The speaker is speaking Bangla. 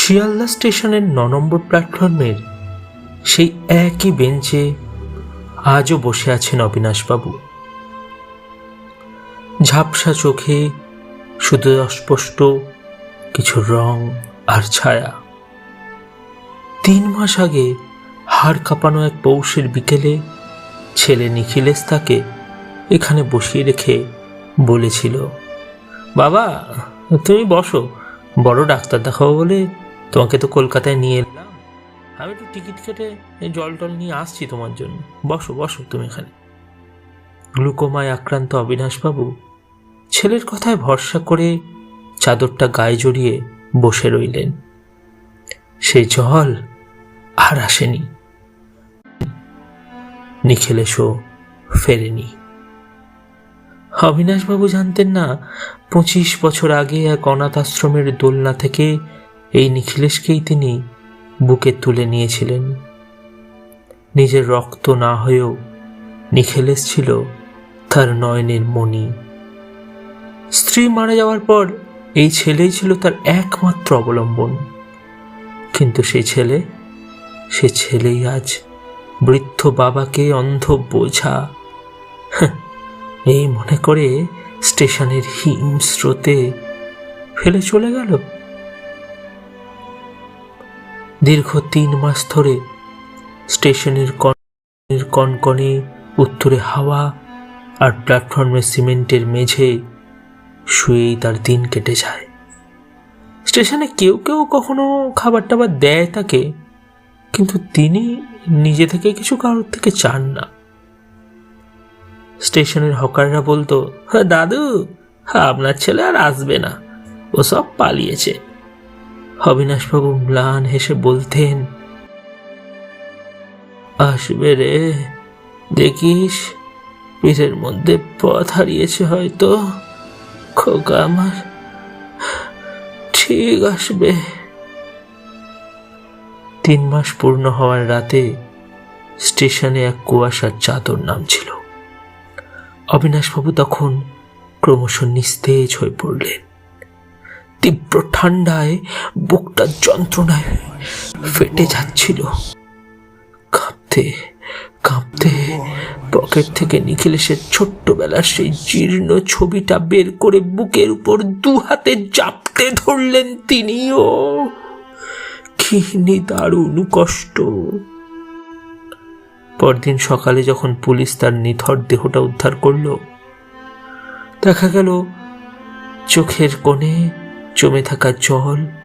শিয়ালদা স্টেশনের ৯ নম্বর প্ল্যাটফর্মের সেই একই বেঞ্চে আজও বসে আছেন অবিনাশবাবু। ঝাপসা চোখে শুধু অস্পষ্ট কিছু রং আর ছায়া। ৩ মাস আগে হাড় কাঁপানো এক পৌষের বিকেলে ছেলে নিখিলেশ তাকে এখানে বসিয়ে রেখে বলেছিল, বাবা তুমি বসো, বড় ডাক্তার দেখাবো বলে তোমাকে তো কলকাতায় নিয়ে এলাম, আমি একটু টিকিট কেটে জল টল নিয়ে আসছি তোমার জন্য, বসো বসো তুমি এখানে। গ্লুকোমায় আক্রান্ত অবিনাশবাবু ছেলের কথায় ভরসা করে চাদরটা গায়ে জড়িয়ে বসে রইলেন। সে জল আর আসেনি, নিখিলেশও ফেরেনি। অবিনাশবাবু জানতেন না ২৫ বছর আগে এক অনাথ আশ্রমের দোলনা থেকে এই নিখিলেশকেই তিনি বুকে তুলে নিয়েছিলেন। নিজের রক্ত না হয়েও নিখিলেশ ছিল তার নয়নের মণি। স্ত্রী মারা যাওয়ার পর এই ছেলেই ছিল তার একমাত্র অবলম্বন। কিন্তু সে ছেলেই আজ বৃদ্ধ বাবাকে অন্ধ বোঝা এই মনে করে স্টেশনের হিম স্রোতে ফেলে চলে গেল। দীর্ঘ ৩ মাস ধরে স্টেশনের কনকনে উত্তরে হাওয়া আর প্ল্যাটফর্মের সিমেন্টের মেঝে শুয়েই তার দিন কেটে যায়। স্টেশনে কেউ কেউ কখনো খাবার টাবার দেয় তাকে, কিন্তু তিনি নিজে থেকে কিছু কারোর থেকে চান না। স্টেশনের হকাররা বলতো, দাদু আপনার ছেলে আর আসবে না, ও সব পালিয়েছে। অবিনাশবাবু ম্লান হেসে বলতেন, আসবে রে, দেখিস পিঠের মধ্যে পথ হারিয়েছে হয়তো, খোকা আমার, ঠিক আসবে। ৩ মাস পূর্ণ হওয়ার রাতে স্টেশনে এক কুয়াশার চাদর নামছিল। অবিনাশবাবু তখন ক্রমশ নিস্তেজ হয়ে পড়লেন। তীব্র ঠান্ডায় বুকটা যন্ত্রণায় ফেটে যাচ্ছিল। কাঁপতে কাঁপতে পকেট থেকে নিখিলেশের ছোট্টবেলার সেই জীর্ণ ছবিটা বের করে বুকের উপর ২ হাতে জাপটে ধরলেন তিনিও। কি দারুণ কষ্ট! পরদিন সকালে যখন পুলিশ তার নিথর দেহটা উদ্ধার করল, দেখা গেল চোখের কোণে জমে থাকা জল